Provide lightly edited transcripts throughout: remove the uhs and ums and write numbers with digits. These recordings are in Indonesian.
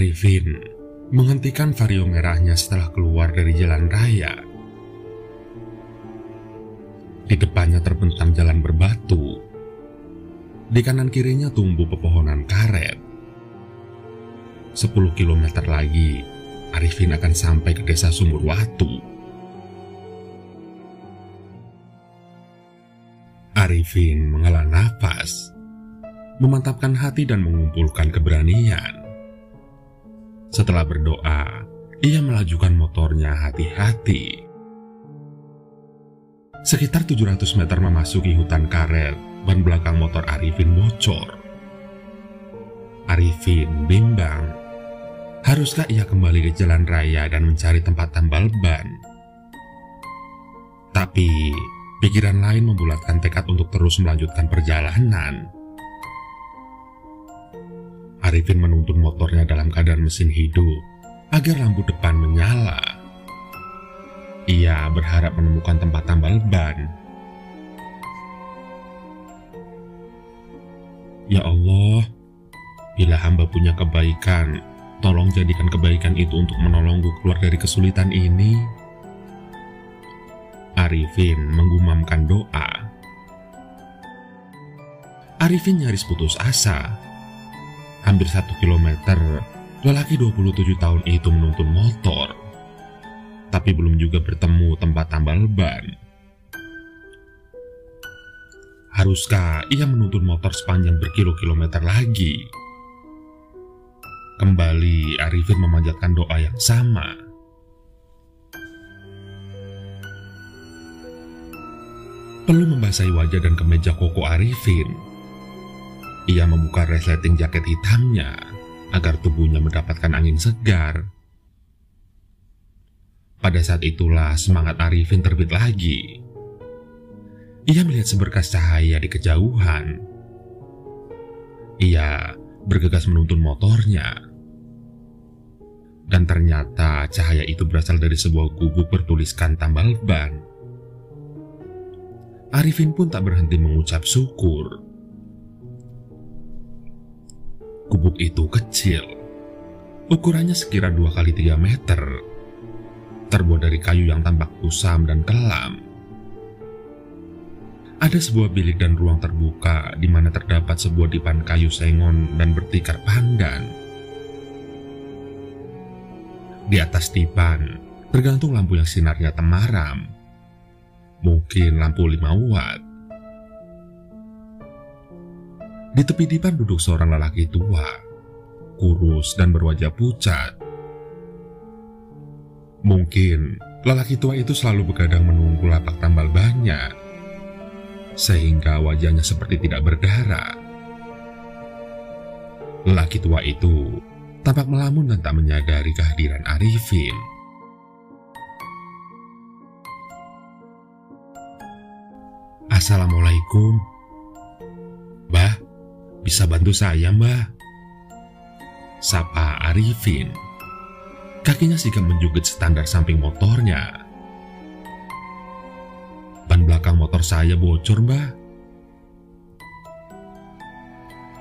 Arifin menghentikan vario merahnya setelah keluar dari jalan raya. Di depannya terbentang jalan berbatu. Di kanan kirinya tumbuh pepohonan karet. 10 kilometer lagi, Arifin akan sampai ke desa Sumurwatu. Arifin menghela nafas, memantapkan hati dan mengumpulkan keberanian. Setelah berdoa, ia melajukan motornya hati-hati. Sekitar 700 meter memasuki hutan karet, ban belakang motor Arifin bocor. Arifin bimbang. Haruskah ia kembali ke jalan raya dan mencari tempat tambal ban? Tapi pikiran lain membulatkan tekad untuk terus melanjutkan perjalanan. Arifin menuntun motornya dalam keadaan mesin hidup agar lampu depan menyala. Ia berharap menemukan tempat tambal ban. Ya Allah, bila hamba punya kebaikan, tolong jadikan kebaikan itu untuk menolongku keluar dari kesulitan ini. Arifin menggumamkan doa. Arifin nyaris putus asa. Hampir 1 kilometer, lelaki 27 tahun itu menuntun motor. Tapi belum juga bertemu tempat tambal ban. Haruskah ia menuntun motor sepanjang berkilo-kilometer lagi? Kembali Arifin memanjatkan doa yang sama. Perlu membasahi wajah dan kemeja koko Arifin. Ia membuka resleting jaket hitamnya agar tubuhnya mendapatkan angin segar. Pada saat itulah semangat Arifin terbit lagi. Ia melihat seberkas cahaya di kejauhan. Ia bergegas menuntun motornya. Dan ternyata cahaya itu berasal dari sebuah gubuk bertuliskan tambal ban. Arifin pun tak berhenti mengucap syukur. Gubuk itu kecil. Ukurannya sekira 2 kali 3 meter. Terbuat dari kayu yang tampak kusam dan kelam. Ada sebuah bilik dan ruang terbuka di mana terdapat sebuah dipan kayu sengon dan bertikar pandan. Di atas dipan tergantung lampu yang sinarnya temaram. Mungkin lampu 5 watt. Di tepi dipan duduk seorang lelaki tua, kurus dan berwajah pucat. Mungkin lelaki tua itu selalu begadang menunggu lapak tambal bannya, sehingga wajahnya seperti tidak berdarah. Lelaki tua itu tampak melamun dan tak menyadari kehadiran Arifin. Assalamualaikum. Mbah, bisa bantu saya, Mbah? Sapa Arifin. Kakinya sigap menjungkit standar samping motornya. Ban belakang motor saya bocor, Mbah.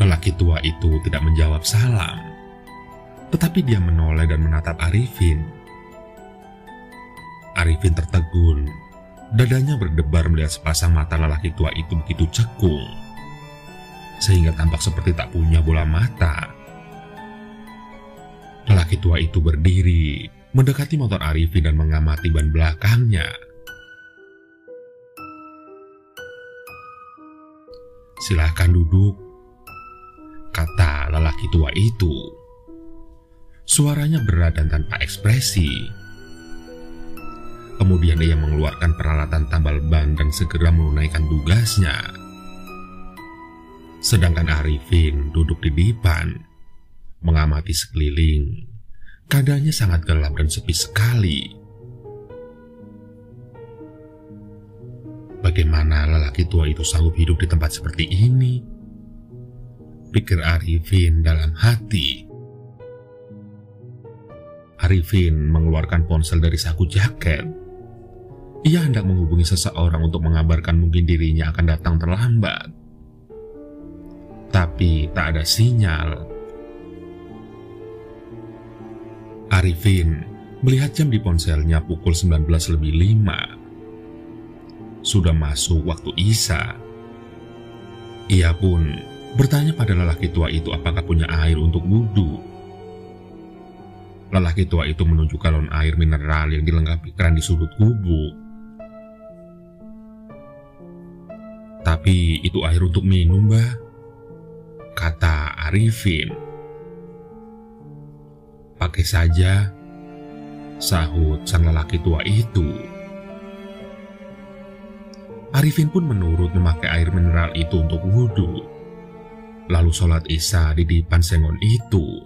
Lelaki tua itu tidak menjawab salam, tetapi dia menoleh dan menatap Arifin. Arifin tertegun, dadanya berdebar melihat sepasang mata lelaki tua itu begitu cekung, sehingga tampak seperti tak punya bola mata. Lelaki tua itu berdiri, mendekati motor Arifin dan mengamati ban belakangnya. Silahkan duduk, kata lelaki tua itu. Suaranya berat dan tanpa ekspresi. Kemudian ia mengeluarkan peralatan tambal ban dan segera menunaikan tugasnya. Sedangkan Arifin duduk di dipan, mengamati sekeliling. Keadaannya sangat gelap dan sepi sekali. Bagaimana lelaki tua itu sanggup hidup di tempat seperti ini? Pikir Arifin dalam hati. Arifin mengeluarkan ponsel dari saku jaket. Ia hendak menghubungi seseorang untuk mengabarkan mungkin dirinya akan datang terlambat. Tapi tak ada sinyal. Arifin melihat jam di ponselnya pukul 19:05. Sudah masuk waktu Isya. Ia pun bertanya pada lelaki tua itu apakah punya air untuk wudhu. Lelaki tua itu menunjuk galon air mineral yang dilengkapi keran di sudut gubuk. "Tapi itu air untuk minum, Mbah," kata Arifin. "Pakai saja," sahut sang lelaki tua itu. Arifin pun menurut memakai air mineral itu untuk wudhu. Lalu sholat Isya di depan sengon itu.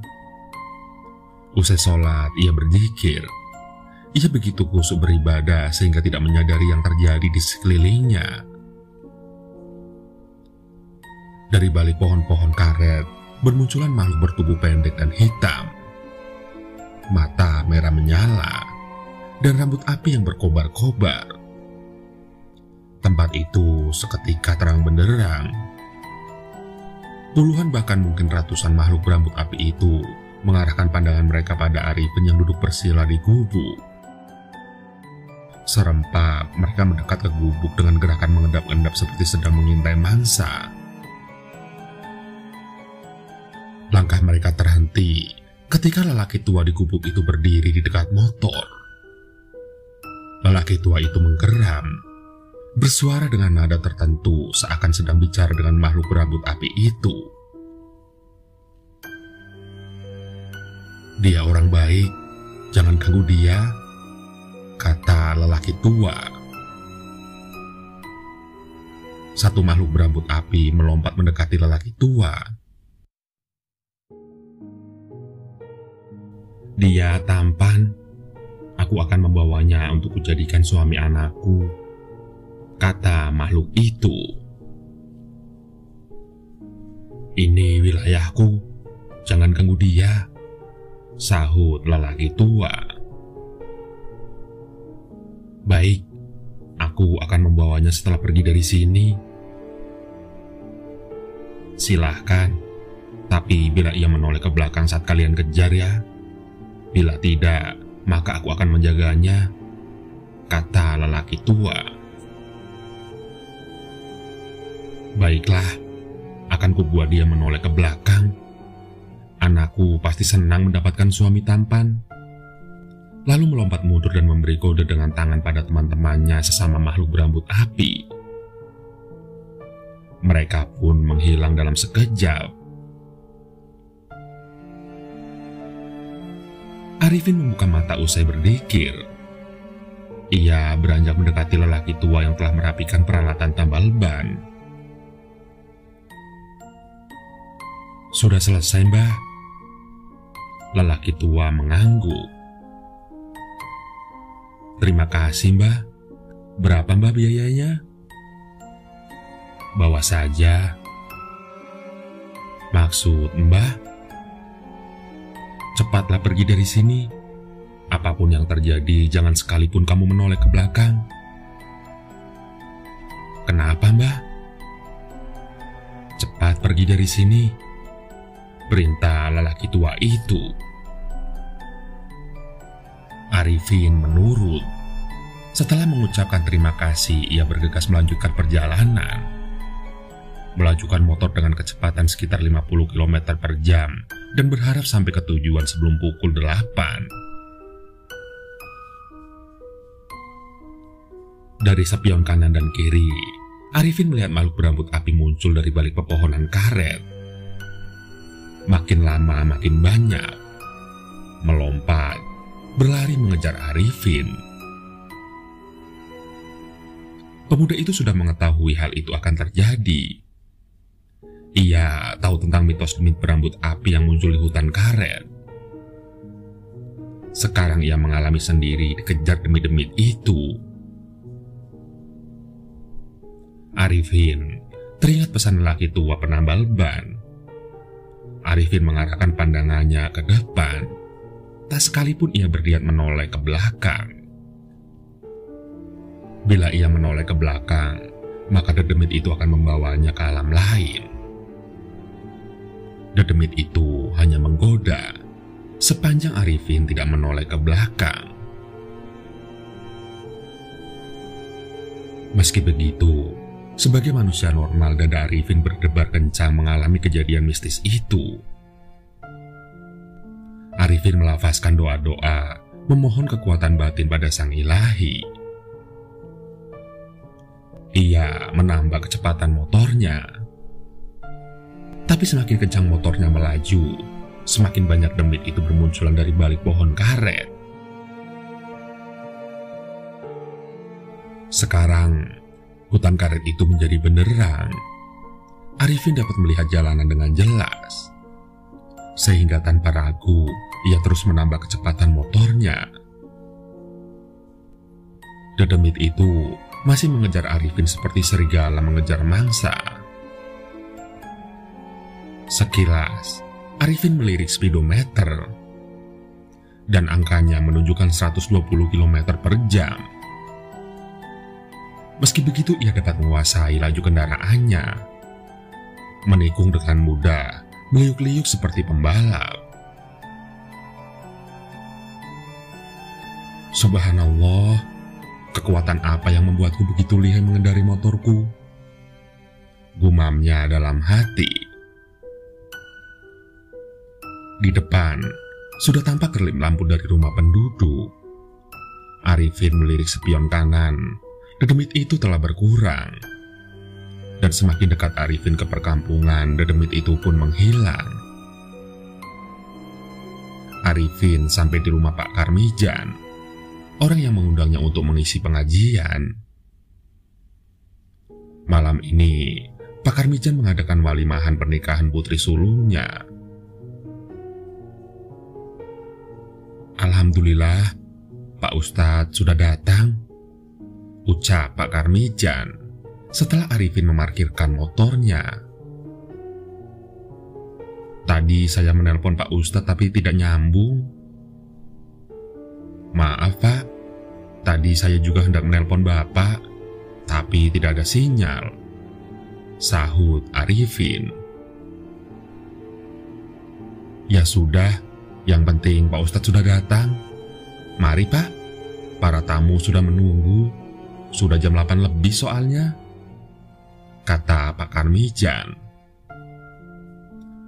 Usai sholat, ia berzikir. Ia begitu khusyuk beribadah sehingga tidak menyadari yang terjadi di sekelilingnya. Dari balik pohon-pohon karet, bermunculan makhluk bertubuh pendek dan hitam. Mata merah menyala, dan rambut api yang berkobar-kobar. Tempat itu seketika terang benderang. Puluhan bahkan mungkin ratusan makhluk berambut api itu mengarahkan pandangan mereka pada Arifin yang duduk bersila di gubuk. Serempak mereka mendekat ke gubuk dengan gerakan mengendap-endap seperti sedang mengintai mangsa. Langkah mereka terhenti ketika lelaki tua di gubuk itu berdiri di dekat motor. Lelaki tua itu menggeram, bersuara dengan nada tertentu seakan sedang bicara dengan makhluk berambut api itu. "Dia orang baik, jangan ganggu dia," kata lelaki tua. Satu makhluk berambut api melompat mendekati lelaki tua. "Dia tampan, aku akan membawanya untuk kujadikan suami anakku," kata makhluk itu. "Ini wilayahku, jangan ganggu dia," sahut lelaki tua. "Baik, aku akan membawanya setelah pergi dari sini." "Silahkan, tapi bila ia menoleh ke belakang saat kalian kejar ya. Bila tidak, maka aku akan menjaganya," kata lelaki tua. "Baiklah, akan kubuat dia menoleh ke belakang. Anakku pasti senang mendapatkan suami tampan." Lalu melompat mundur dan memberi kode dengan tangan pada teman-temannya sesama makhluk berambut api. Mereka pun menghilang dalam sekejap. Arifin membuka mata usai berzikir. Ia beranjak mendekati lelaki tua yang telah merapikan peralatan tambal ban. "Sudah selesai, Mbah?" Lelaki tua mengangguk. "Terima kasih, Mbah. Berapa, Mbah, biayanya?" "Bawa saja." "Maksud Mbah?" "Cepatlah pergi dari sini. Apapun yang terjadi, jangan sekalipun kamu menoleh ke belakang." "Kenapa, Mbah?" "Cepat pergi dari sini," perintah lelaki tua itu. Arifin menurut. Setelah mengucapkan terima kasih, ia bergegas melanjutkan perjalanan. Melajukan motor dengan kecepatan sekitar 50 km per jam dan berharap sampai ke tujuan sebelum pukul 8. Dari spion kanan dan kiri, Arifin melihat makhluk berambut api muncul dari balik pepohonan karet. Makin lama makin banyak, melompat, berlari mengejar Arifin. Pemuda itu sudah mengetahui hal itu akan terjadi. Ia tahu tentang mitos demit berambut api yang muncul di hutan karet. Sekarang ia mengalami sendiri dikejar demit-demit itu. Arifin teringat pesan lelaki tua penambal ban. Arifin mengarahkan pandangannya ke depan. Tak sekalipun ia berniat menoleh ke belakang. Bila ia menoleh ke belakang, maka dedemit itu akan membawanya ke alam lain. Dedemit itu hanya menggoda, sepanjang Arifin tidak menoleh ke belakang. Meski begitu, sebagai manusia normal, dada Arifin berdebar kencang mengalami kejadian mistis itu. Arifin melafazkan doa-doa, memohon kekuatan batin pada Sang Ilahi. Ia menambah kecepatan motornya. Tapi semakin kencang motornya melaju, semakin banyak demit itu bermunculan dari balik pohon karet. Sekarang, hutan karet itu menjadi benderang. Arifin dapat melihat jalanan dengan jelas. Sehingga tanpa ragu, ia terus menambah kecepatan motornya. Dedemit itu masih mengejar Arifin seperti serigala mengejar mangsa. Sekilas, Arifin melirik speedometer, dan angkanya menunjukkan 120 km per jam. Meski begitu, ia dapat menguasai laju kendaraannya, menikung dengan mudah, meliuk-liuk seperti pembalap. Subhanallah, kekuatan apa yang membuatku begitu lihai mengendari motorku? Gumamnya dalam hati. Di depan, sudah tampak kerlip lampu dari rumah penduduk. Arifin melirik spion kanan. Dedemit itu telah berkurang. Dan semakin dekat Arifin ke perkampungan, dedemit itu pun menghilang. Arifin sampai di rumah Pak Karmijan, orang yang mengundangnya untuk mengisi pengajian. Malam ini, Pak Karmijan mengadakan walimahan pernikahan putri sulungnya. Alhamdulillah, Pak Ustadz sudah datang, ucap Pak Karmijan setelah Arifin memarkirkan motornya. Tadi saya menelpon Pak Ustadz tapi tidak nyambung. Maaf Pak, tadi saya juga hendak menelpon Bapak, tapi tidak ada sinyal, sahut Arifin. Ya sudah, yang penting Pak Ustadz sudah datang. Mari Pak, para tamu sudah menunggu. Sudah jam 8 lebih soalnya, kata Pak Karmijan.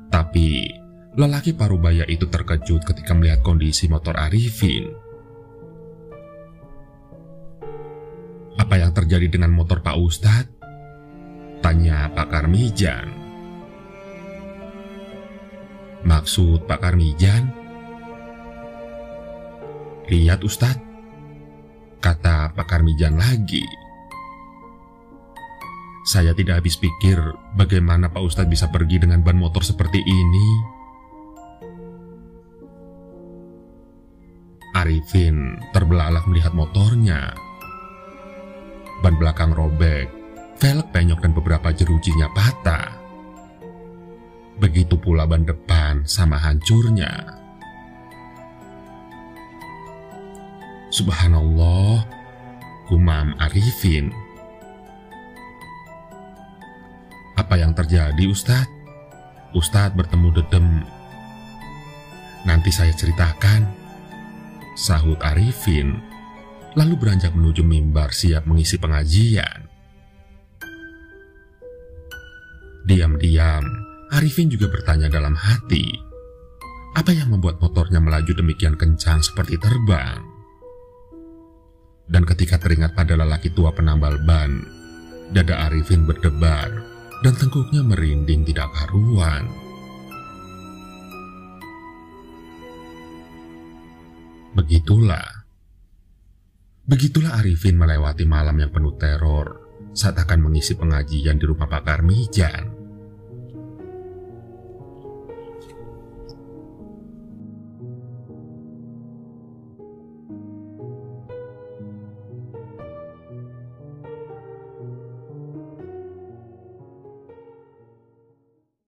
Tapi lelaki parubaya itu terkejut ketika melihat kondisi motor Arifin. Apa yang terjadi dengan motor Pak Ustadz? Tanya Pak Karmijan. Maksud Pak Karmijan? Lihat Ustadz, kata Pak Karmijan lagi. Saya tidak habis pikir bagaimana Pak Ustadz bisa pergi dengan ban motor seperti ini. Arifin terbelalak melihat motornya. Ban belakang robek, velg penyok dan beberapa jerujinya patah. Begitu pula ban depan sama hancurnya. Subhanallah, gumam Arifin. Apa yang terjadi Ustadz? Ustadz bertemu dedem. Nanti saya ceritakan, sahut Arifin, lalu beranjak menuju mimbar siap mengisi pengajian. Diam-diam, Arifin juga bertanya dalam hati, apa yang membuat motornya melaju demikian kencang seperti terbang? Dan ketika teringat pada lelaki tua penambal ban, dada Arifin berdebar dan tengkuknya merinding tidak karuan. Begitulah Arifin melewati malam yang penuh teror saat akan mengisi pengajian di rumah Pak Karmijan.